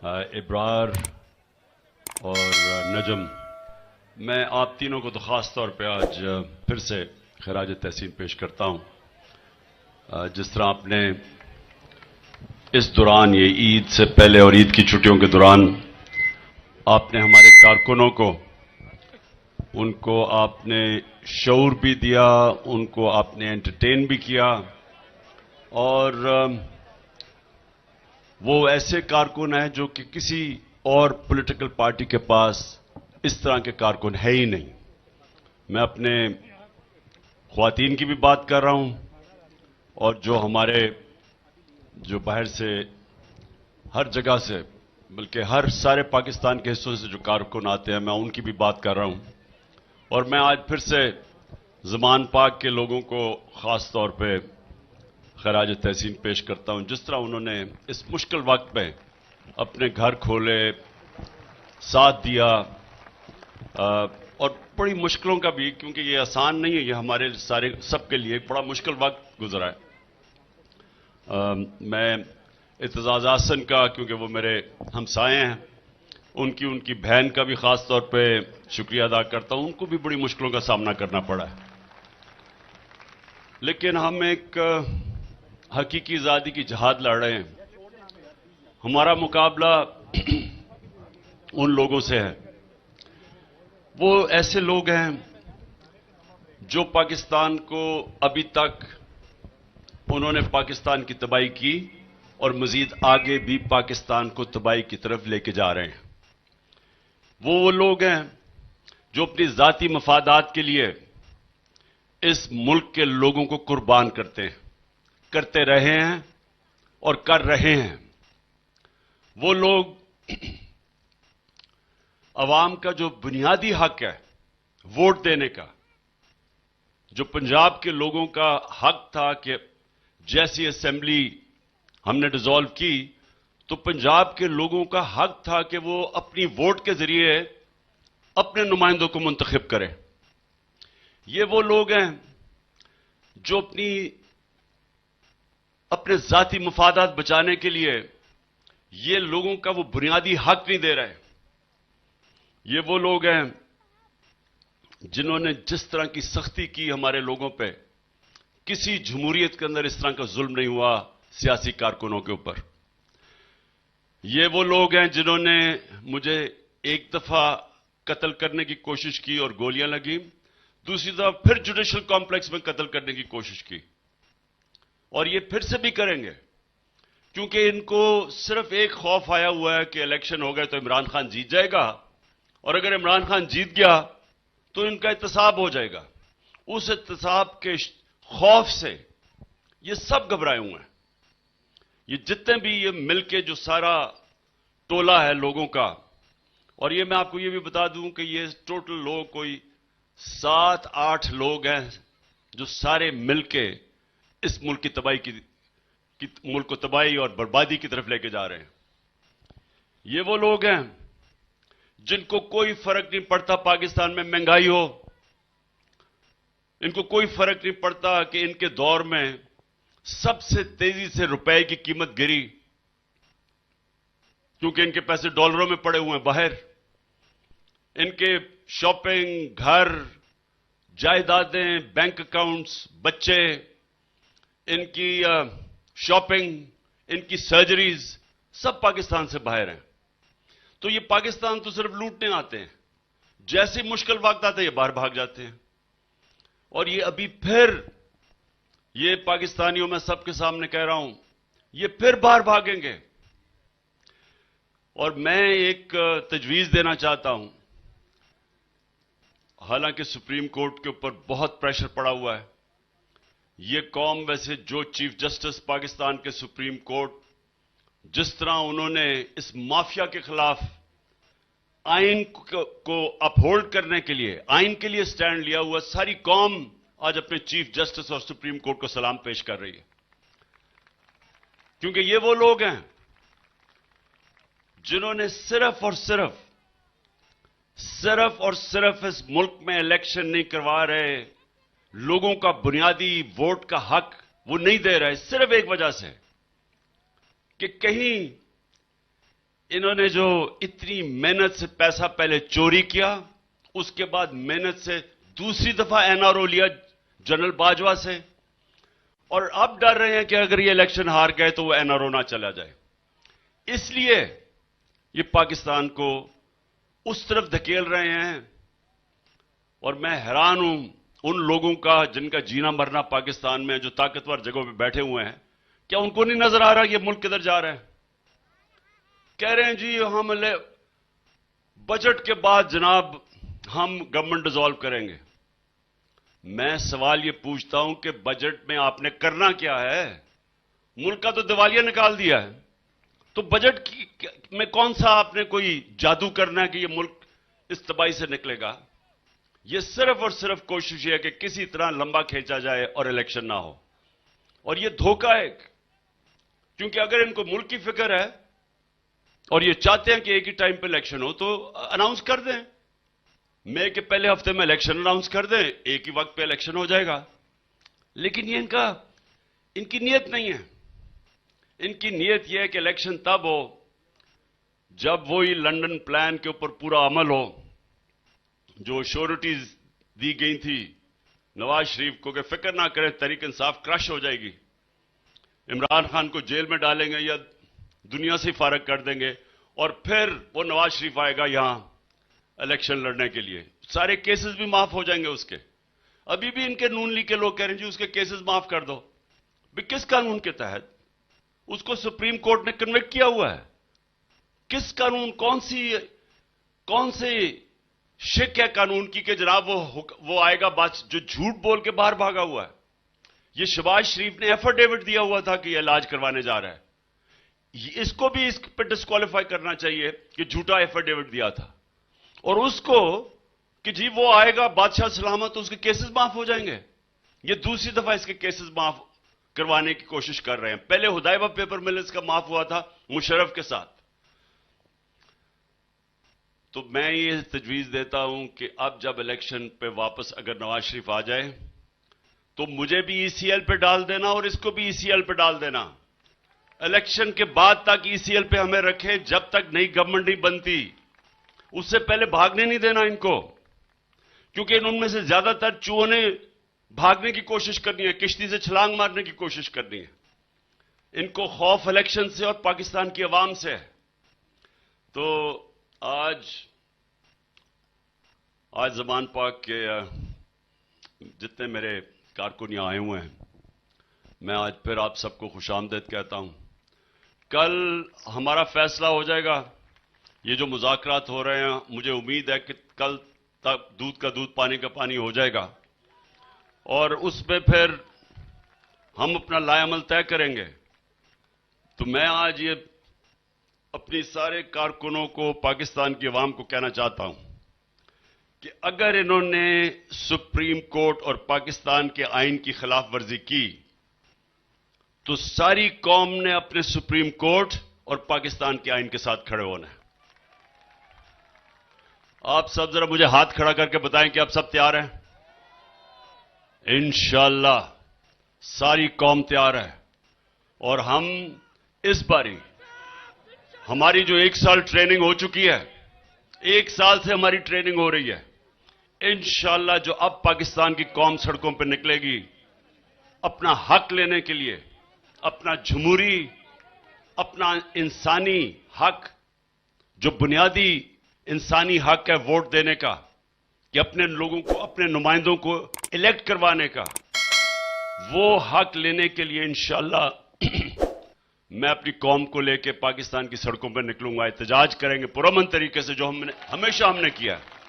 इब्रार और नजम, मैं आप तीनों को तो ख़ास तौर पे आज फिर से खराज तहसीन पेश करता हूं। जिस तरह आपने इस दौरान, ये ईद से पहले और ईद की छुट्टियों के दौरान, आपने हमारे कारकुनों को, उनको आपने शऊर भी दिया, उनको आपने एंटरटेन भी किया, और वो ऐसे कारकुन हैं जो कि किसी और पॉलिटिकल पार्टी के पास इस तरह के कारकुन है ही नहीं। मैं अपने ख्वातीन की भी बात कर रहा हूं, और जो हमारे जो बाहर से हर जगह से, बल्कि हर सारे पाकिस्तान के हिस्सों से जो कारकुन आते हैं, मैं उनकी भी बात कर रहा हूं। और मैं आज फिर से ज़मान पाक के लोगों को ख़ास तौर पे खराज तहसीन पेश करता हूं, जिस तरह उन्होंने इस मुश्किल वक्त में अपने घर खोले, साथ दिया, और बड़ी मुश्किलों का भी, क्योंकि ये आसान नहीं है, ये हमारे सारे सबके लिए एक बड़ा मुश्किल वक्त गुजरा है। मैं इत्तेज़ाज़ आसन का, क्योंकि वो मेरे हमसाए हैं, उनकी बहन का भी खास तौर पे शुक्रिया अदा करता हूं। उनको भी बड़ी मुश्किलों का सामना करना पड़ा है, लेकिन हम एक हकीकी आज़ादी की जहाद लड़ रहे हैं। हमारा मुकाबला उन लोगों से है, वो ऐसे लोग हैं जो पाकिस्तान को अभी तक उन्होंने पाकिस्तान की तबाही की और मजीद आगे भी पाकिस्तान को तबाही की तरफ लेके जा रहे हैं। वो लोग हैं जो अपनी जाती मफादात के लिए इस मुल्क के लोगों को कुर्बान करते रहे हैं और कर रहे हैं। वो लोग अवाम का जो बुनियादी हक है वोट देने का, जो पंजाब के लोगों का हक था कि जैसी असेंबली हमने डिसॉल्व की, तो पंजाब के लोगों का हक था कि वो अपनी वोट के जरिए अपने नुमाइंदों को मुंतखब करें। ये वो लोग हैं जो अपने जाती मफादात बचाने के लिए ये लोगों का वो बुनियादी हक नहीं दे रहे। ये वो लोग हैं जिन्होंने जिस तरह की सख्ती की हमारे लोगों पे, किसी जमहूरियत के अंदर इस तरह का जुल्म नहीं हुआ सियासी कारकुनों के ऊपर। ये वो लोग हैं जिन्होंने मुझे एक दफा कत्ल करने की कोशिश की और गोलियां लगी, दूसरी दफा फिर जुडिशल कॉम्प्लेक्स में कत्ल करने की कोशिश की, और ये फिर से भी करेंगे, क्योंकि इनको सिर्फ एक खौफ आया हुआ है कि इलेक्शन हो गए तो इमरान खान जीत जाएगा, और अगर इमरान खान जीत गया तो इनका इत्तेसाब हो जाएगा। उस इत्तेसाब के खौफ से ये सब घबराए हुए हैं। ये जितने भी ये मिलके जो सारा टोला है लोगों का, और ये मैं आपको ये भी बता दूं कि ये टोटल लोग कोई 7-8 लोग हैं जो सारे मिलके इस मुल्क की तबाही मुल्क को तबाही और बर्बादी की तरफ लेके जा रहे हैं। ये वो लोग हैं जिनको कोई फर्क नहीं पड़ता पाकिस्तान में महंगाई हो, इनको कोई फर्क नहीं पड़ता कि इनके दौर में सबसे तेजी से रुपए की कीमत गिरी, क्योंकि इनके पैसे डॉलरों में पड़े हुए हैं बाहर। इनके शॉपिंग, घर, जायदादें, बैंक अकाउंट्स, बच्चे, इनकी शॉपिंग, इनकी सर्जरीज सब पाकिस्तान से बाहर हैं। तो ये पाकिस्तान तो सिर्फ लूटने आते हैं, जैसे मुश्किल वक्त आते हैं ये बाहर भाग जाते हैं। और ये अभी फिर, ये पाकिस्तानियों में सबके सामने कह रहा हूं, ये फिर बाहर भागेंगे। और मैं एक तजवीज देना चाहता हूं, हालांकि सुप्रीम कोर्ट के ऊपर बहुत प्रेशर पड़ा हुआ है। ये कौम, वैसे जो चीफ जस्टिस पाकिस्तान के सुप्रीम कोर्ट, जिस तरह उन्होंने इस माफिया के खिलाफ आइन को अपहोल्ड करने के लिए, आइन के लिए स्टैंड लिया हुआ, सारी कौम आज अपने चीफ जस्टिस और सुप्रीम कोर्ट को सलाम पेश कर रही है। क्योंकि ये वो लोग हैं जिन्होंने सिर्फ और सिर्फ इस मुल्क में इलेक्शन नहीं करवा रहे, लोगों का बुनियादी वोट का हक वो नहीं दे रहे, सिर्फ एक वजह से कि कहीं इन्होंने जो इतनी मेहनत से पैसा पहले चोरी किया, उसके बाद मेहनत से दूसरी दफा एनआरओ लिया जनरल बाजवा से, और अब डर रहे हैं कि अगर ये इलेक्शन हार गए तो वो एनआरओ ना चला जाए। इसलिए ये पाकिस्तान को उस तरफ धकेल रहे हैं। और मैं हैरान हूं उन लोगों का जिनका जीना मरना पाकिस्तान में, जो ताकतवर जगहों पे बैठे हुए हैं। क्या उनको नहीं नजर आ रहा ये मुल्क किधर जा रहा है? कह रहे हैं जी हम बजट के बाद जनाब हम गवर्नमेंट डिसॉल्व करेंगे। मैं सवाल ये पूछता हूं कि बजट में आपने करना क्या है? मुल्क का तो दिवालिया निकाल दिया है, तो बजट में कौन सा आपने कोई जादू करना है कि ये मुल्क इस तबाही से निकलेगा? ये सिर्फ और सिर्फ कोशिश है कि किसी तरह लंबा खींचा जाए और इलेक्शन ना हो। और ये धोखा है, क्योंकि अगर इनको मुल्क की फिक्र है और ये चाहते हैं कि एक ही टाइम पे इलेक्शन हो, तो अनाउंस कर दें, मई के पहले हफ्ते में इलेक्शन अनाउंस कर दें, एक ही वक्त पे इलेक्शन हो जाएगा। लेकिन ये इनकी नीयत नहीं है। इनकी नीयत यह है कि इलेक्शन तब हो जब वही लंदन प्लान के ऊपर पूरा अमल हो, जो श्योरिटीज दी गई थी नवाज शरीफ को कि फिक्र ना करें तहरीक इंसाफ क्रश हो जाएगी, इमरान खान को जेल में डालेंगे या दुनिया से फारग कर देंगे, और फिर वो नवाज शरीफ आएगा यहां इलेक्शन लड़ने के लिए, सारे केसेस भी माफ हो जाएंगे उसके। अभी भी इनके नून लीग के लोग कह रहे हैं जी उसके केसेस माफ कर दो। किस कानून के तहत? उसको सुप्रीम कोर्ट ने कन्विक्ट किया हुआ है। किस कानून, कौन से शिक है कानून की कि जनाब वो आएगा बात जो झूठ बोल के बाहर भागा हुआ है? ये शहबाज शरीफ ने एफिडेविट दिया हुआ था कि इलाज करवाने जा रहा है। इसको भी इस पर डिस्क्वालीफाई करना चाहिए कि झूठा एफिडेविट दिया था, और उसको कि जी वो आएगा बादशाह सलामत तो उसके केसेस माफ हो जाएंगे। ये दूसरी दफा इसके केसेस माफ करवाने की कोशिश कर रहे हैं। पहले हुदायबा पेपर मिल्स का माफ हुआ था मुशर्रफ के साथ। तो मैं ये तजवीज देता हूं कि अब जब इलेक्शन पे वापस अगर नवाज शरीफ आ जाए तो मुझे भी ईसीएल पे डाल देना और इसको भी ईसीएल पे डाल देना। इलेक्शन के बाद तक ईसीएल पे हमें रखें, जब तक नई गवर्नमेंट नहीं बनती उससे पहले भागने नहीं देना इनको, क्योंकि इनमें से ज्यादातर चूहों ने भागने की कोशिश करनी है, किश्ती से छलांग मारने की कोशिश करनी है। इनको खौफ इलेक्शन से और पाकिस्तान की आवाम से है। तो आज ज़मान पाक के जितने मेरे कारकुन यहां आए हुए हैं, मैं आज फिर आप सबको खुशामदीद कहता हूं। कल हमारा फैसला हो जाएगा। ये जो मुज़ाकरात हो रहे हैं, मुझे उम्मीद है कि कल तक दूध का दूध पानी का पानी हो जाएगा, और उसमें फिर हम अपना लाएअमल तय करेंगे। तो मैं आज ये अपनी सारे कारकुनों को, पाकिस्तान की आवाम को कहना चाहता हूं कि अगर इन्होंने सुप्रीम कोर्ट और पाकिस्तान के आइन की खिलाफ वर्जी की तो सारी कौम ने अपने सुप्रीम कोर्ट और पाकिस्तान के आइन के साथ खड़े होना है। आप सब जरा मुझे हाथ खड़ा करके बताएं कि आप सब तैयार हैं? इंशाअल्लाह सारी कौम तैयार है। और हम इस बारी हमारी जो 1 साल ट्रेनिंग हो चुकी है, 1 साल से हमारी ट्रेनिंग हो रही है, इंशाअल्लाह जो अब पाकिस्तान की कौम सड़कों पर निकलेगी अपना हक लेने के लिए, अपना जमहूरी, अपना इंसानी हक, जो बुनियादी इंसानी हक है वोट देने का, कि अपने लोगों को, अपने नुमाइंदों को इलेक्ट करवाने का, वो हक लेने के लिए इंशाअल्लाह मैं अपनी कौम को लेकर पाकिस्तान की सड़कों पर निकलूंगा। एहतजाज करेंगे पुरअमन तरीके से, जो हमेशा हमने किया है।